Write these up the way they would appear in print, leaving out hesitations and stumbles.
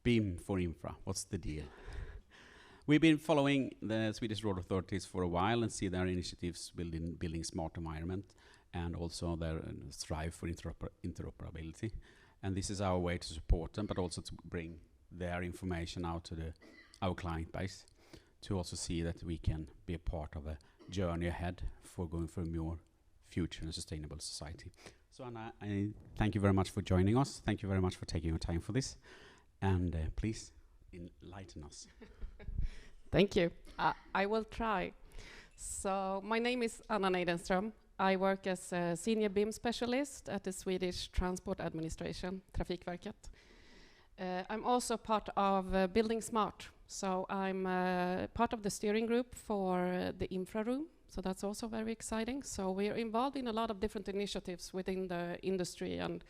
BIM for Infra, what's the deal? We've been following the Swedish road authorities for a while and see their initiatives building smart environment and also their strive for interoperability. And this is our way to support them, but also to bring their information out to our client base, to also see that we can be a part of a journey ahead for going for a more future and sustainable society. So Anna, I thank you very much for joining us. Thank you very much for taking your time for this. And please enlighten us. Thank you. I will try. So my name is Anna Neidenström. I work as a senior BIM specialist at the Swedish Transport Administration, Trafikverket. I'm also part of Building Smart. So I'm part of the steering group for the Infra room. So that's also very exciting. So we're involved in a lot of different initiatives within the industry and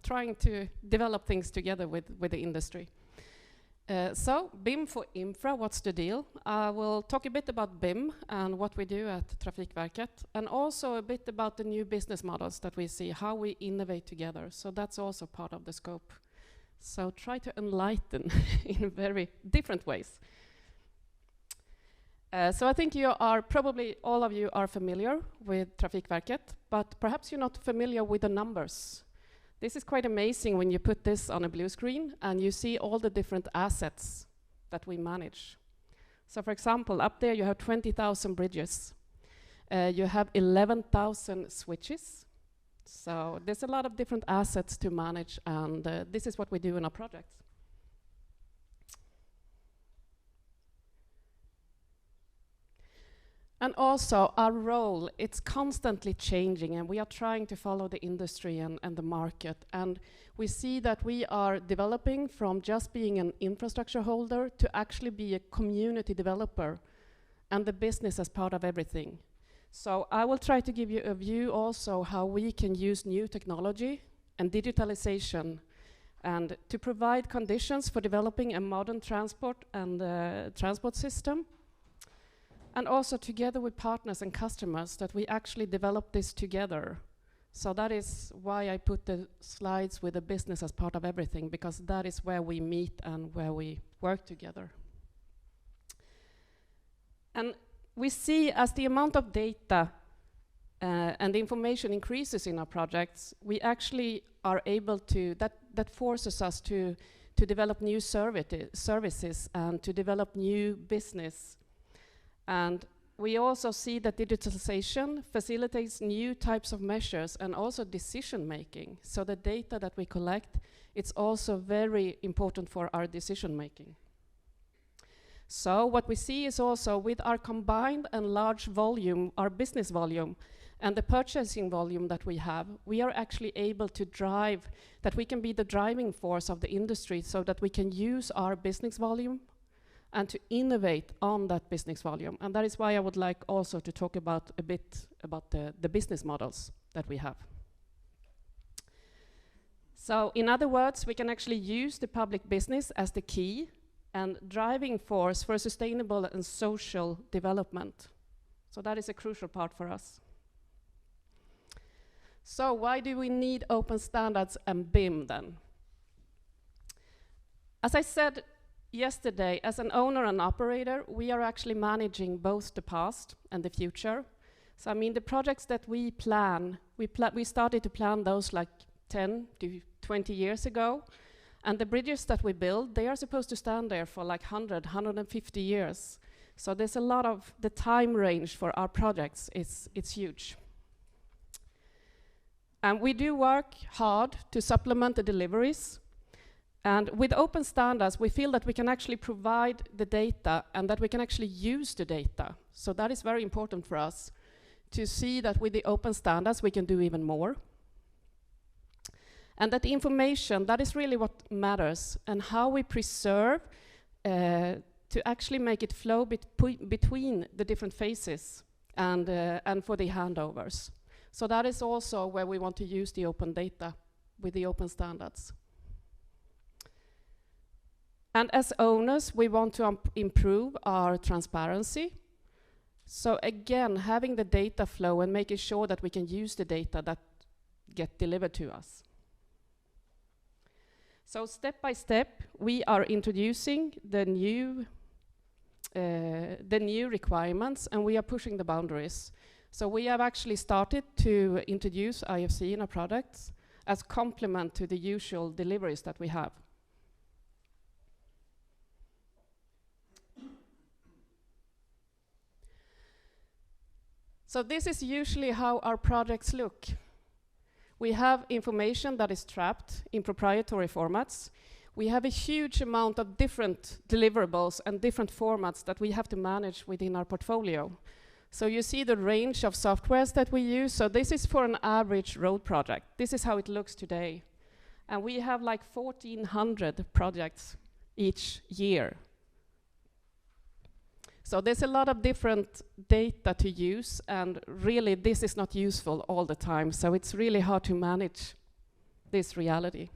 trying to develop things together with the industry. So BIM for Infra, what's the deal? I will talk a bit about BIM and what we do at Trafikverket, and also a bit about the new business models that we see, how we innovate together. So that's also part of the scope. So try to enlighten in very different ways. So I think you are probably, all of you are familiar with Trafikverket, but perhaps you're not familiar with the numbers. This is quite amazing when you put this on a blue screen and you see all the different assets that we manage. So for example, up there you have 20,000 bridges. You have 11,000 switches. So there's a lot of different assets to manage, and this is what we do in our projects. And also our role, it's constantly changing, and we are trying to follow the industry and the market. And we see that we are developing from just being an infrastructure holder to actually be a community developer and the business as part of everything. So I will try to give you a view also how we can use new technology and digitalization and to provide conditions for developing a modern transport and transport system. And also together with partners and customers that we actually develop this together. So that is why I put the slides with the business as part of everything, because that is where we meet and where we work together. And we see as the amount of data and information increases in our projects, we actually are able to, that forces us to develop new services and to develop new business. And we also see that digitalization facilitates new types of measures and also decision making. So the data that we collect, it's also very important for our decision making. So what we see is also with our combined and large volume, our business volume, and the purchasing volume that we have, we are actually able to drive, that we can be the driving force of the industry so that we can use our business volume and to innovate on that business volume. And that is why I would like also to talk about a bit about the business models that we have. So in other words, we can actually use the public business as the key and driving force for sustainable and social development. So that is a crucial part for us. So why do we need open standards and BIM then? As I said yesterday, as an owner and operator, we are actually managing both the past and the future. So I mean, the projects that we plan, we started to plan those like 10 to 20 years ago. And the bridges that we build, they are supposed to stand there for like 100, 150 years. So there's a lot of, the time range for our projects, it's huge. And we do work hard to supplement the deliveries. And with open standards, we feel that we can actually provide the data and that we can actually use the data. So that is very important for us to see that with the open standards, we can do even more. And that the information, that is really what matters, and how we preserve to actually make it flow between the different phases and for the handovers. So that is also where we want to use the open data with the open standards. And as owners, we want to improve our transparency. So again, having the data flow and making sure that we can use the data that get delivered to us. So step by step, we are introducing the new requirements, and we are pushing the boundaries. So we have actually started to introduce IFC in our products as complement to the usual deliveries that we have. So this is usually how our projects look. We have information that is trapped in proprietary formats. We have a huge amount of different deliverables and different formats that we have to manage within our portfolio. So you see the range of softwares that we use. So this is for an average road project. This is how it looks today. And we have like 1,400 projects each year. So there's a lot of different data to use, and really this is not useful all the time. So it's really hard to manage this reality.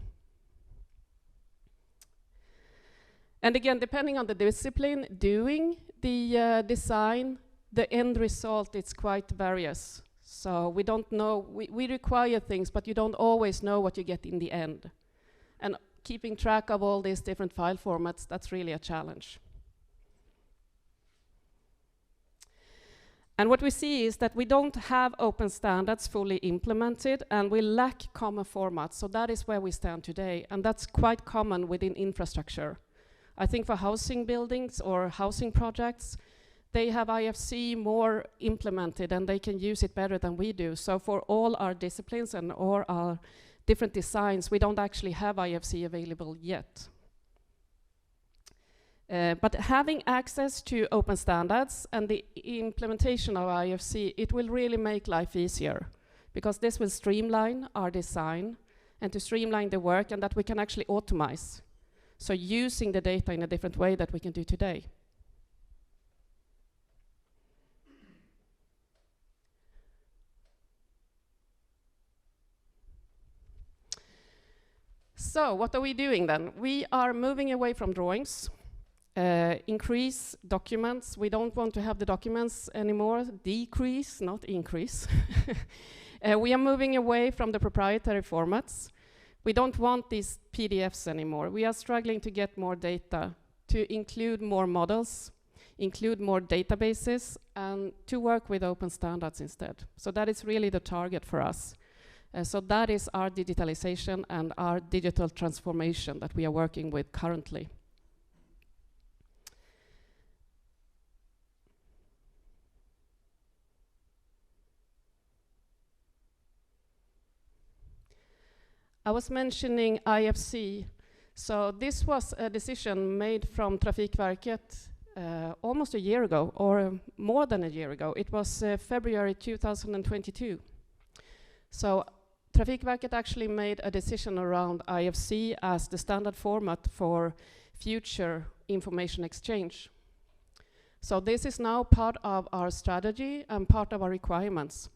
And again, depending on the discipline doing the design, the end result is quite various. So we don't know, we require things, but you don't always know what you get in the end. And keeping track of all these different file formats, that's really a challenge. And what we see is that we don't have open standards fully implemented, and we lack common formats. So that is where we stand today, and that's quite common within infrastructure. I think for housing buildings or housing projects, they have IFC more implemented and they can use it better than we do. So for all our disciplines and all our different designs, we don't actually have IFC available yet. But having access to open standards and the implementation of IFC, it will really make life easier, because this will streamline our design and to streamline the work, and that we can actually automate. So using the data in a different way that we can do today. So what are we doing then? We are moving away from drawings. Increase documents. We don't want to have the documents anymore. Decrease, not increase. We are moving away from the proprietary formats. We don't want these PDFs anymore. We are struggling to get more data, to include more models, include more databases, and to work with open standards instead. So that is really the target for us. So that is our digitalization and our digital transformation that we are working with currently. I was mentioning IFC. So this was a decision made from Trafikverket almost a year ago, or more than a year ago. It was February 2022. So Trafikverket actually made a decision around IFC as the standard format for future information exchange. So this is now part of our strategy and part of our requirements.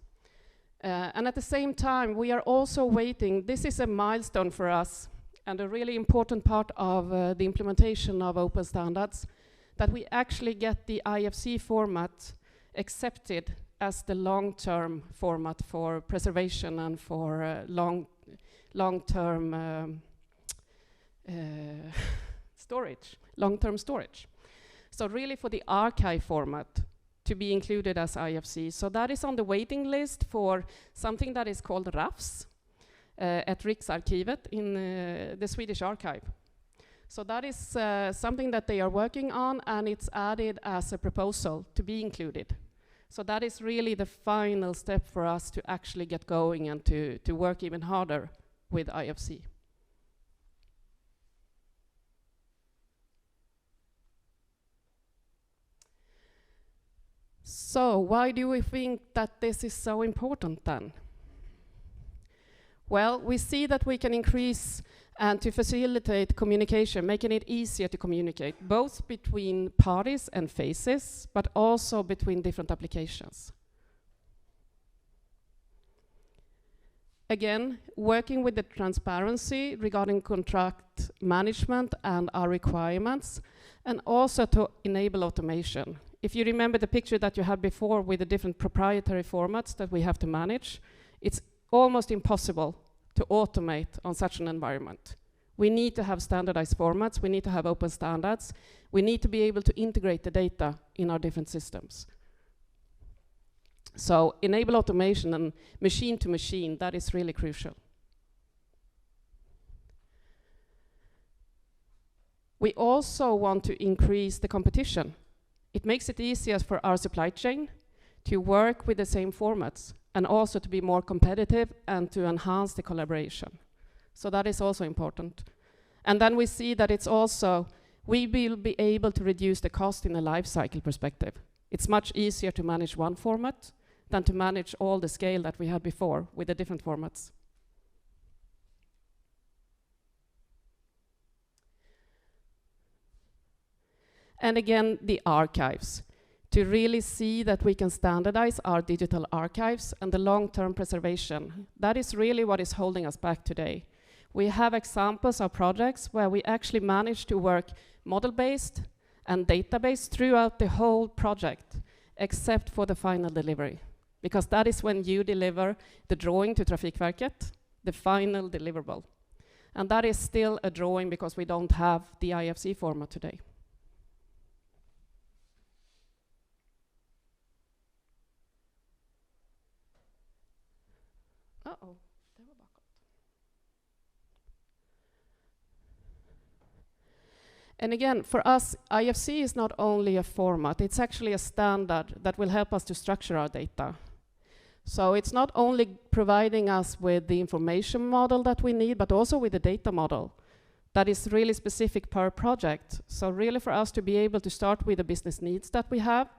And at the same time, we are also waiting. This is a milestone for us and a really important part of the implementation of open standards, that we actually get the IFC format accepted as the long-term format for preservation and for long-term storage. So really for the archive format to be included as IFC. So that is on the waiting list for something that is called RAFS at Riksarkivet in the Swedish archive. So that is something that they are working on, and it's added as a proposal to be included. So that is really the final step for us to actually get going and to work even harder with IFC. So why do we think that this is so important then? Well, we see that we can increase and to facilitate communication, making it easier to communicate, both between parties and phases, but also between different applications. Again, working with the transparency regarding contract management and our requirements, and also to enable automation. If you remember the picture that you had before with the different proprietary formats that we have to manage, it's almost impossible to automate on such an environment. We need to have standardized formats, we need to have open standards, we need to be able to integrate the data in our different systems. So enable automation and machine to machine, that is really crucial. We also want to increase the competition. It makes it easier for our supply chain to work with the same formats and also to be more competitive and to enhance the collaboration. So that is also important. And then we see that it's also, we will be able to reduce the cost in a life cycle perspective. It's much easier to manage one format than to manage all the scale that we had before with the different formats. And again, the archives. To really see that we can standardize our digital archives and the long-term preservation. That is really what is holding us back today. We have examples of projects where we actually managed to work model-based and database throughout the whole project, except for the final delivery. Because that is when you deliver the drawing to Trafikverket, the final deliverable. And that is still a drawing because we don't have the IFC format today. Uh-oh, det var bakåt. And again, for us, IFC is not only a format, it's actually a standard that will help us to structure our data. So it's not only providing us with the information model that we need, but also with the data model that is really specific per project. So really for us to be able to start with the business needs that we have,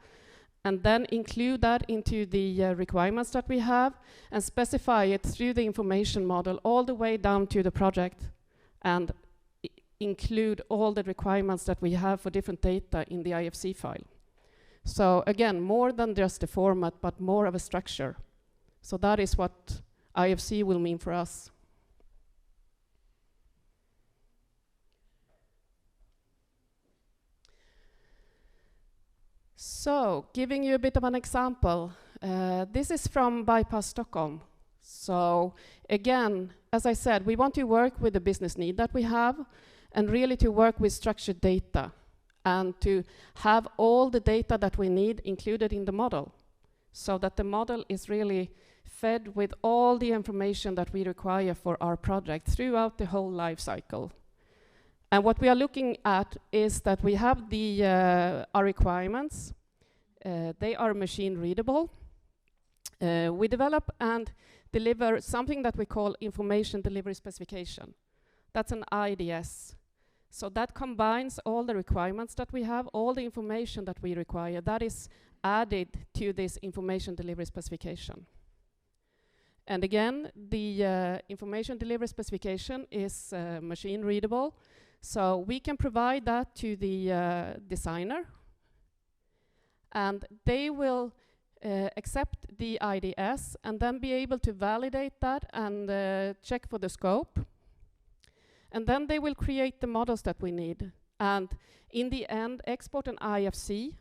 and then include that into the requirements that we have, and specify it through the information model all the way down to the project, and include all the requirements that we have for different data in the IFC file. So again, more than just a format, but more of a structure. So that is what IFC will mean for us. So, giving you a bit of an example, this is from Bypass Stockholm. So, again, as I said, we want to work with the business need that we have, and really to work with structured data, and to have all the data that we need included in the model, so that the model is really fed with all the information that we require for our project throughout the whole life cycle. And what we are looking at is that we have the our requirements. They are machine readable. We develop and deliver something that we call information delivery specification. That's an IDS. So that combines all the requirements that we have, all the information that we require, that is added to this information delivery specification. And again, the information delivery specification is machine readable. So we can provide that to the designer, and they will accept the IDS and then be able to validate that and check for the scope. And then they will create the models that we need. And in the end, export an IFC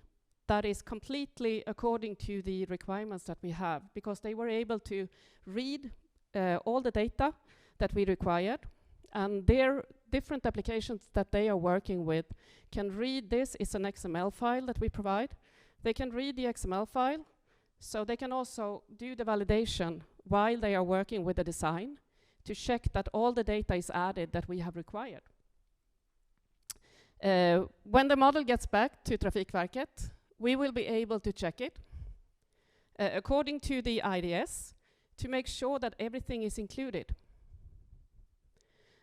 that is completely according to the requirements that we have, because they were able to read all the data that we required, and their different applications that they are working with can read this. It's an XML file that we provide. They can read the XML file, so they can also do the validation while they are working with the design to check that all the data is added that we have required. When the model gets back to Trafikverket, we will be able to check it according to the IDS to make sure that everything is included.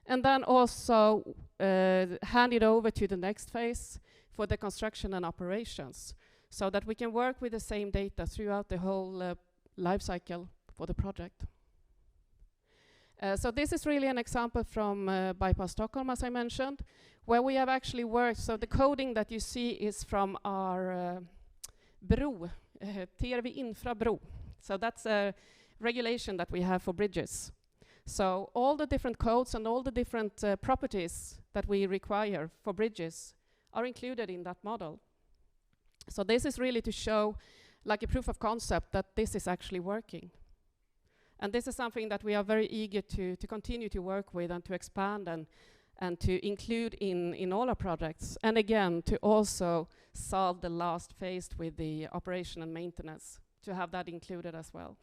And then also hand it over to the next phase for the construction and operations, so that we can work with the same data throughout the whole life cycle for the project. So this is really an example from Bypass Stockholm, as I mentioned, where we have actually worked. So the coding that you see is from our bro, Infra bro. So that's a regulation that we have for bridges. So all the different codes and all the different properties that we require for bridges are included in that model. So this is really to show, like a proof of concept, that this is actually working. And this is something that we are very eager to continue to work with and to expand and to include in all our projects. And again, to also solve the last phase with the operation and maintenance, to have that included as well.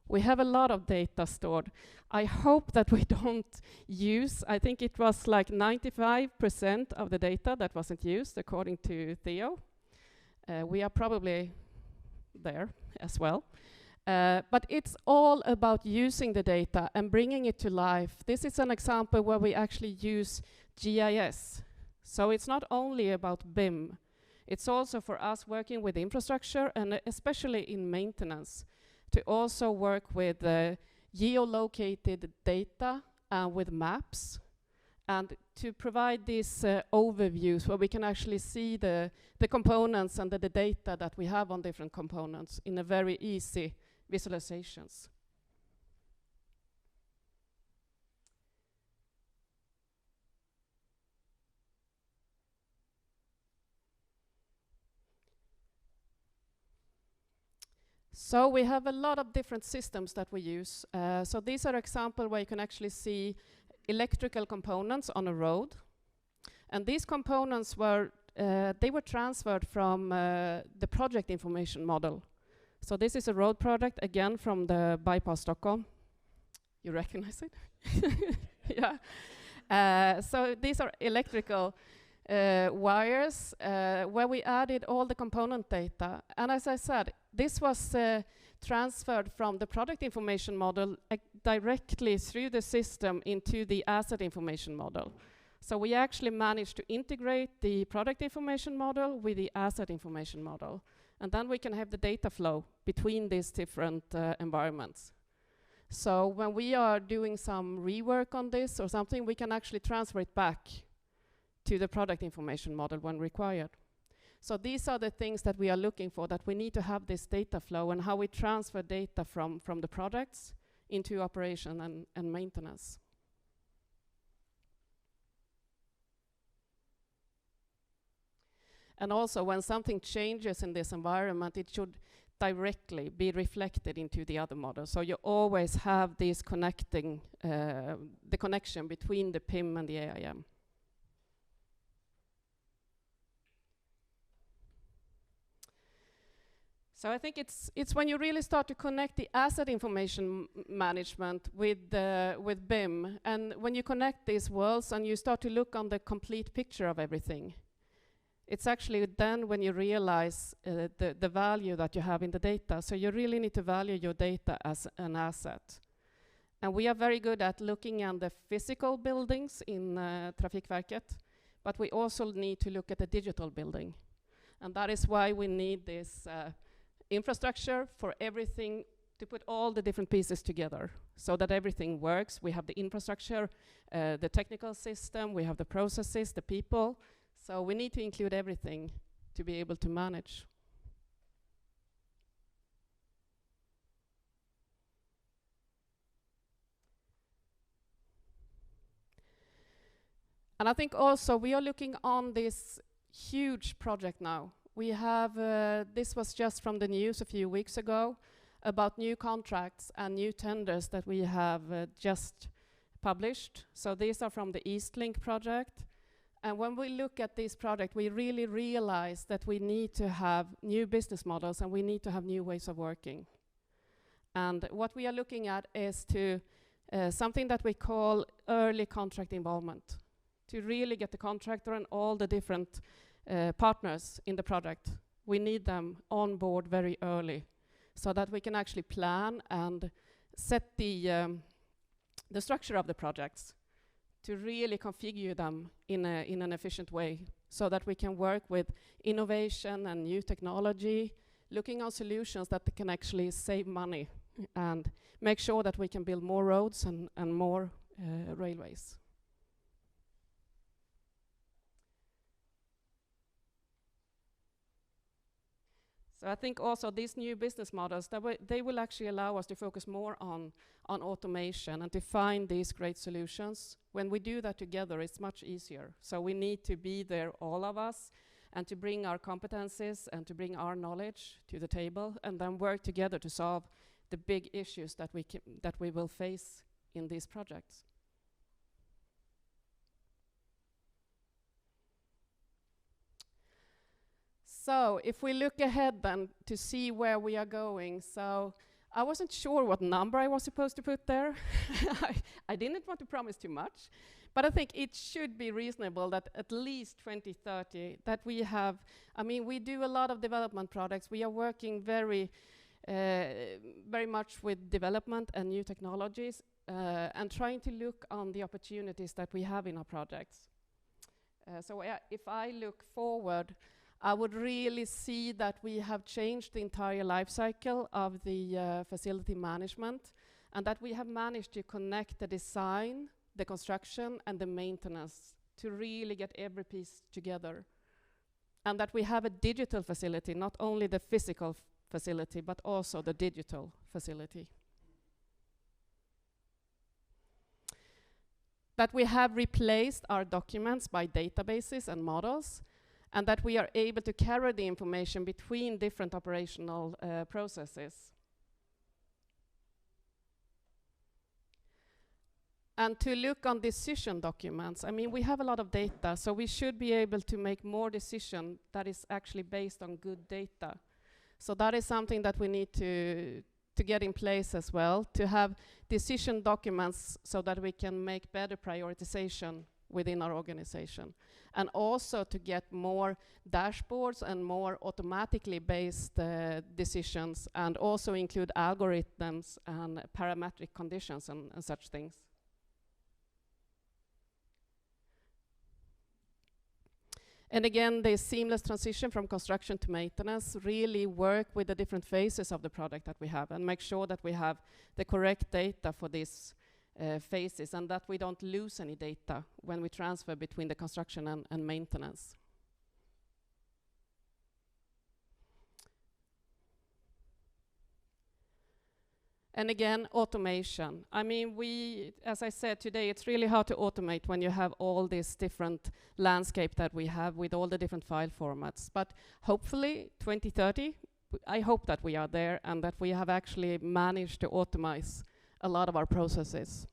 We have a lot of data stored. I hope that we don't use, I think it was like 95% of the data that wasn't used, according to Theo. We are probably there as well. But it's all about using the data and bringing it to life. This is an example where we actually use GIS. So it's not only about BIM, it's also for us working with infrastructure and especially in maintenance, to also work with geolocated data with maps, and to provide these overviews where we can actually see the components and the data that we have on different components in a very easy visualizations. So we have a lot of different systems that we use. So these are examples where you can actually see electrical components on a road. And these components were, they were transferred from the project information model. So this is a road project, again, from the Bypass Stockholm. You recognize it? Yeah. So these are electrical wires where we added all the component data. And as I said, this was transferred from the product information model directly through the system into the asset information model. So we actually managed to integrate the product information model with the asset information model. And then we can have the data flow between these different environments. So when we are doing some rework on this or something, we can actually transfer it back to the product information model when required. So these are the things that we are looking for, that we need to have this data flow and how we transfer data from the products into operation and maintenance. And also when something changes in this environment, it should directly be reflected into the other model. So you always have this connecting, the connection between the PIM and the AIM. So I think it's when you really start to connect the asset information management with BIM, and when you connect these worlds and you start to look on the complete picture of everything, it's actually then when you realize the value that you have in the data. So you really need to value your data as an asset. And we are very good at looking at the physical buildings in Trafikverket, but we also need to look at the digital building. And that is why we need this infrastructure for everything, to put all the different pieces together so that everything works. We have the infrastructure, the technical system, we have the processes, the people. So we need to include everything to be able to manage. And I think also we are looking on this huge project now. We have, this was just from the news a few weeks ago, about new contracts and new tenders that we have just published. So these are from the Eastlink project. And when we look at this project, we really realize that we need to have new business models and we need to have new ways of working. And what we are looking at is to something that we call early contract involvement, to really get the contractor and all the different partners in the project. We need them on board very early so that we can actually plan and set the structure of the projects, to really configure them in an efficient way so that we can work with innovation and new technology, looking on solutions that can actually save money and make sure that we can build more roads and more railways. So I think also these new business models, they will actually allow us to focus more on automation and to find these great solutions. When we do that together, it's much easier. So we need to be there, all of us, and to bring our competencies and to bring our knowledge to the table, and then work together to solve the big issues that we will face in these projects. So if we look ahead then to see where we are going, so I wasn't sure what number I was supposed to put there. I didn't want to promise too much, but I think it should be reasonable that at least 2030 that we have. I mean, we do a lot of development projects. We are working very much with development and new technologies, and trying to look on the opportunities that we have in our projects. So if I look forward, I would really see that we have changed the entire life cycle of the facility management, and that we have managed to connect the design, the construction, and the maintenance to really get every piece together. And that we have a digital facility, not only the physical facility, but also the digital facility. That we have replaced our documents by databases and models, and that we are able to carry the information between different operational processes. And to look on decision documents, I mean, we have a lot of data, so we should be able to make more decision that is actually based on good data. So that is something that we need to get in place as well, to have decision documents so that we can make better prioritization within our organization. And also to get more dashboards and more automatically based decisions, and also include algorithms and parametric conditions and such things. And again, the seamless transition from construction to maintenance, really work with the different phases of the product that we have and make sure that we have the correct data for these phases, and that we don't lose any data when we transfer between the construction and maintenance. And again, automation. I mean, as I said today, it's really hard to automate when you have all this different landscape that we have with all the different file formats. But hopefully, 2030, I hope that we are there and that we have actually managed to automate a lot of our processes.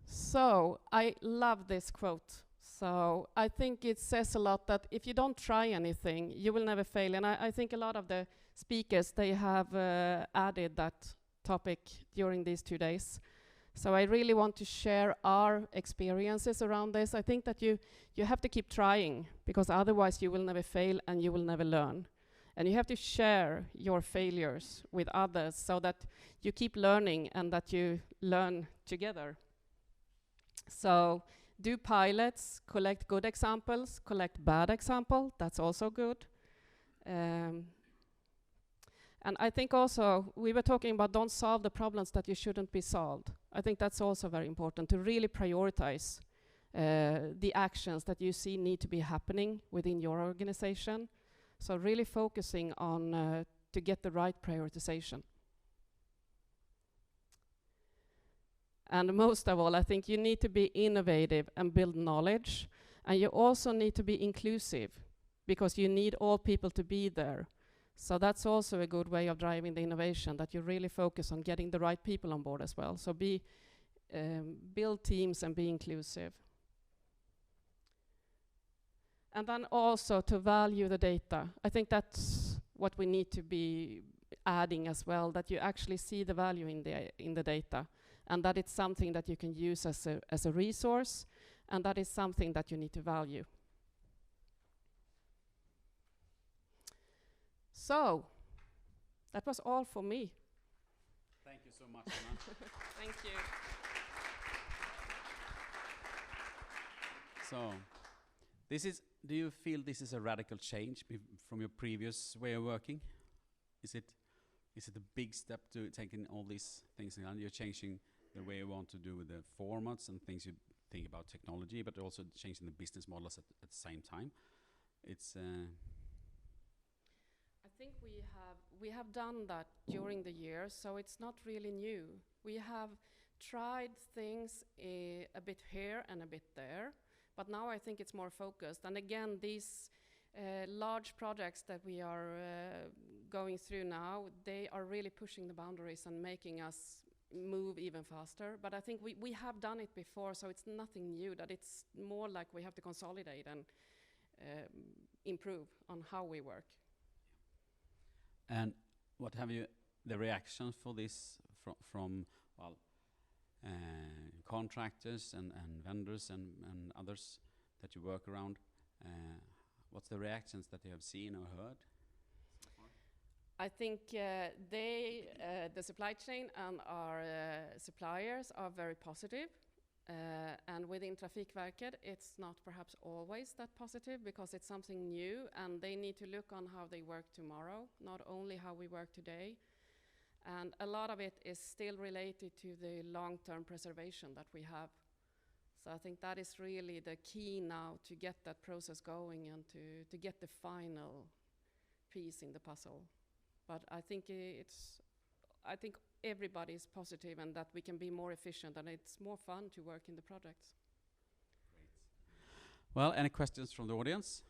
So, I love this quote. So I think it says a lot that if you don't try anything, you will never fail. And I think a lot of the speakers, they have added that topic during these 2 days. So I really want to share our experiences around this. I think that you have to keep trying, because otherwise you will never fail and you will never learn. And you have to share your failures with others so that you keep learning and that you learn together. So do pilots, collect good examples, collect bad examples, that's also good. And I think also, we were talking about don't solve the problems that you shouldn't be solved. I think that's also very important, to really prioritize the actions that you see need to be happening within your organization. So really focusing on to get the right prioritization. And most of all, I think you need to be innovative and build knowledge. And you also need to be inclusive, because you need all people to be there. So that's also a good way of driving the innovation, that you really focus on getting the right people on board as well. So build teams and be inclusive. And then also to value the data. I think that's what we need to be adding as well, that you actually see the value in the data, and that it's something that you can use as a resource, and that is something that you need to value. So, that was all for me. Thank you so much, Anna. Thank you. So, do you feel this is a radical change from your previous way of working? Is it a big step to taking all these things, and you're changing the way you want to do with the formats and things you think about technology, but also changing the business models at the same time? It's. I think we have done that during the years, so it's not really new. We have tried things a bit here and a bit there, but now I think it's more focused. And again, these large projects that we are going through now, they are really pushing the boundaries and making us move even faster. But I think we have done it before, so it's nothing new, that it's more like we have to consolidate and improve on how we work. And what have you, the reactions for this from contractors and vendors and others that you work around? What's the reactions that you have seen or heard so far? I think the supply chain and our suppliers are very positive. And within Trafikverket, it's not perhaps always that positive because it's something new and they need to look on how they work tomorrow, not only how we work today. And a lot of it is still related to the long-term preservation that we have. So I think that is really the key now to get that process going and to get the final piece in the puzzle. But I think everybody is positive and that we can be more efficient and it's more fun to work in the projects. Great. Well, any questions from the audience?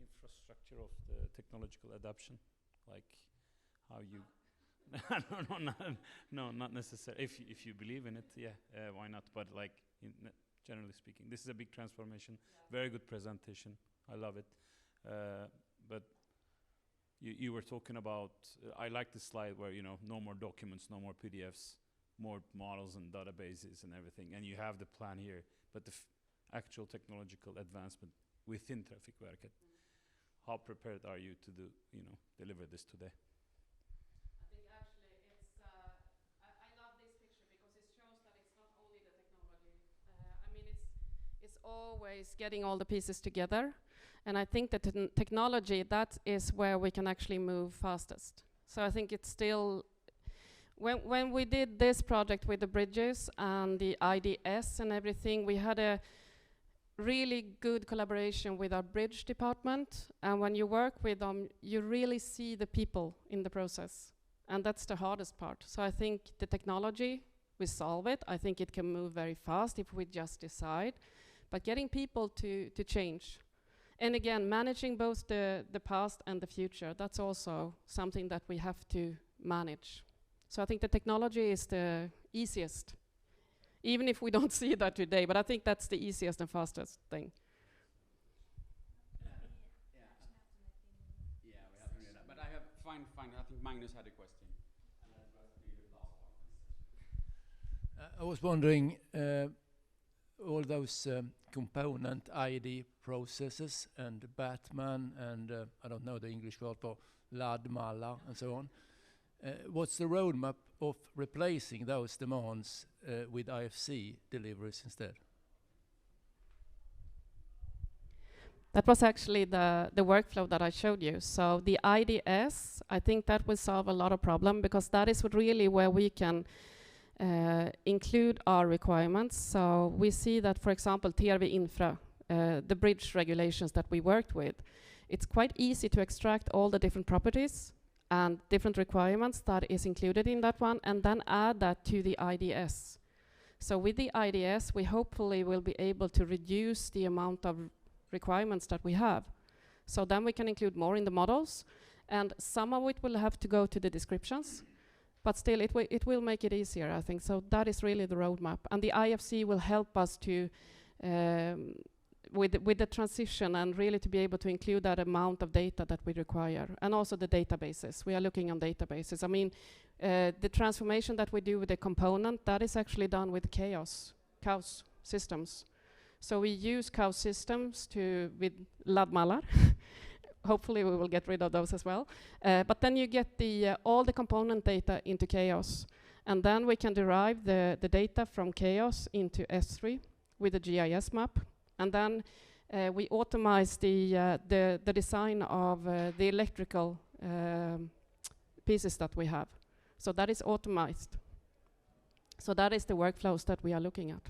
Infrastructure of the technological adoption, like how you no, not necessarily. If you believe in it, yeah, why not? But like generally speaking, this is a big transformation. Yeah. Very good presentation. I love it. But you were talking about. I like the slide where no more documents, no more PDFs, more models and databases and everything. And you have the plan here, but the actual technological advancement within Trafikverket. How prepared are you to deliver this today? I think actually it's, I love this picture because it shows that it's not only the technology. I mean, it's always getting all the pieces together. And I think that technology, that is where we can actually move fastest. So I think it's still, when we did this project with the bridges and the IDS and everything, we had a really good collaboration with our bridge department, and when you work with them, you really see the people in the process, and that's the hardest part. So I think the technology, we solve it. I think it can move very fast if we just decide, but getting people to change. And again, managing both the past and the future, that's also something that we have to manage. So I think the technology is the easiest, even if we don't see that today, but I think that's the easiest and fastest thing. Yeah, we have to do that. But I have fine. I think Magnus had a question. And that was the last part. I was wondering, all those component ID processes and Batman and I don't know the English word for laddmallar and so on. What's the roadmap of replacing those demands with IFC deliveries instead? That was actually the workflow that I showed you. So the IDS, I think that will solve a lot of problem because that is really where we can include our requirements. So we see that, for example, TRV Infra, the bridge regulations that we worked with, it's quite easy to extract all the different properties and different requirements that is included in that one, and then add that to the IDS. So with the IDS, we hopefully will be able to reduce the amount of requirements that we have. So then we can include more in the models, and some of it will have to go to the descriptions, but still it will make it easier, I think. So that is really the roadmap. And the IFC will help us to with the transition and really to be able to include that amount of data that we require, and also the databases. We are looking on databases. I mean, the transformation that we do with the component, that is actually done with CHAOS systems. So we use CHAOS systems with laddmallar. Hopefully we will get rid of those as well. But then you get all the component data into CHAOS, and then we can derive the data from CHAOS into S3 with a GIS map. And then we automate the design of the electrical pieces that we have. So that is automated. So that is the workflows that we are looking at.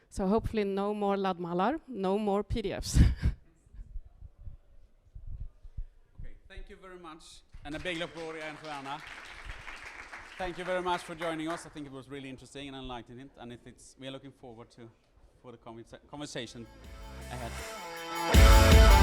So hopefully no more laddmallar, no more PDFs. much. And a big applause again for Anna. Thank you very much for joining us. I think it was really interesting and enlightening. And we are looking forward for the conversation ahead.